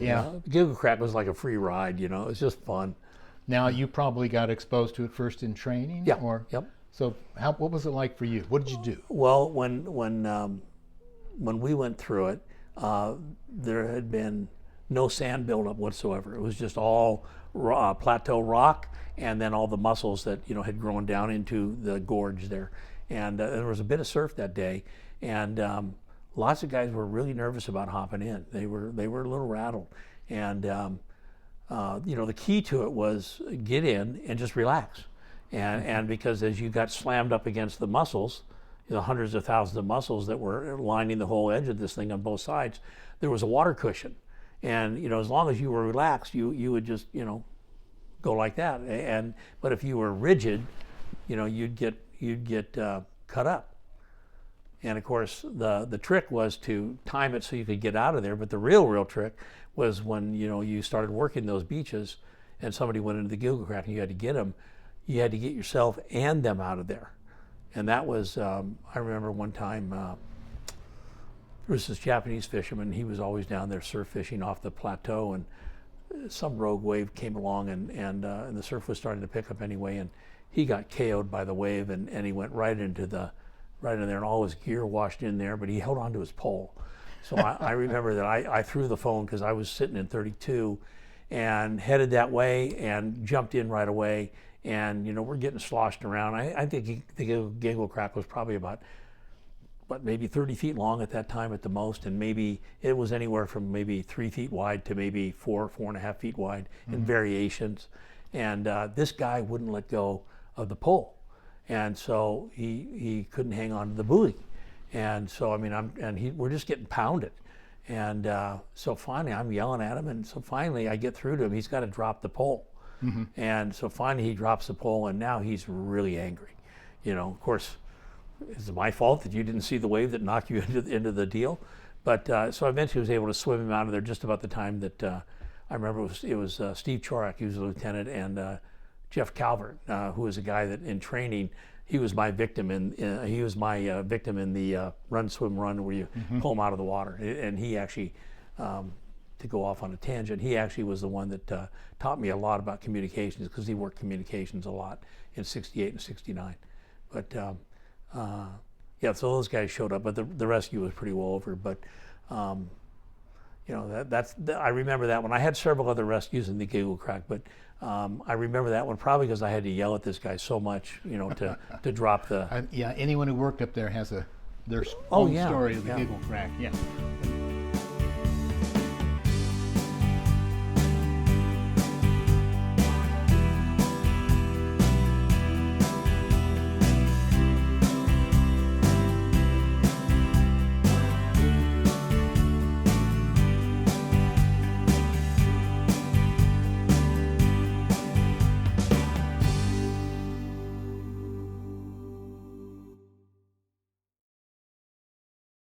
Yeah. Giggle Crack was like a free ride, you know. It was just fun. Now, you probably got exposed to it first in training? Yeah. Or, Yep. So what was it like for you? What did you do? Well, when we went through it, there had been no sand buildup whatsoever. It was just all plateau rock, and then all the mussels that had grown down into the gorge there. And there was a bit of surf that day, and lots of guys were really nervous about hopping in. They were a little rattled, and the key to it was get in and just relax, and because as you got slammed up against the mussels, hundreds of thousands of mussels that were lining the whole edge of this thing on both sides, there was a water cushion, and as long as you were relaxed, you would just go like that. But if you were rigid, you'd get cut up. And of course, the trick was to time it so you could get out of there. But the real trick was when you started working those beaches, and somebody went into the Giggle Crack and you had to get them. You had to get yourself and them out of there. And that was, I remember one time, there was this Japanese fisherman. He was always down there surf fishing off the plateau, and some rogue wave came along, and the surf was starting to pick up anyway, and he got KO'd by the wave, and he went right in there, and all his gear washed in there, but he held onto his pole. So I remember that I threw the phone because I was sitting in 32 and headed that way and jumped in right away. And we're getting sloshed around. I think the Giggle Crack was probably about maybe 30 feet long at that time at the most, and maybe it was anywhere from maybe 3 feet wide to maybe 4.5 feet wide in variations. And this guy wouldn't let go of the pole, and so he couldn't hang on to the buoy. And so we're just getting pounded. And so finally I'm yelling at him, and so finally I get through to him. He's got to drop the pole. Mm-hmm. And so finally he drops the pole, and now he's really angry. Of course, is it my fault that you didn't see the wave that knocked you into the deal? But so eventually I was able to swim him out of there just about the time that I remember it was Steve Chorak, he was a lieutenant, and Jeff Calvert, who was a guy that in training, he was my victim in the run, swim, run, where you pull him out of the water. And he actually, to go off on a tangent, he actually was the one that taught me a lot about communications, because he worked communications a lot in '68 and '69. But so those guys showed up, but the rescue was pretty well over. But I remember that one. I had several other rescues in the Giggle Crack, but I remember that one probably because I had to yell at this guy so much, to drop the. Anyone who worked up there has their own story of the Giggle Crack. Yeah.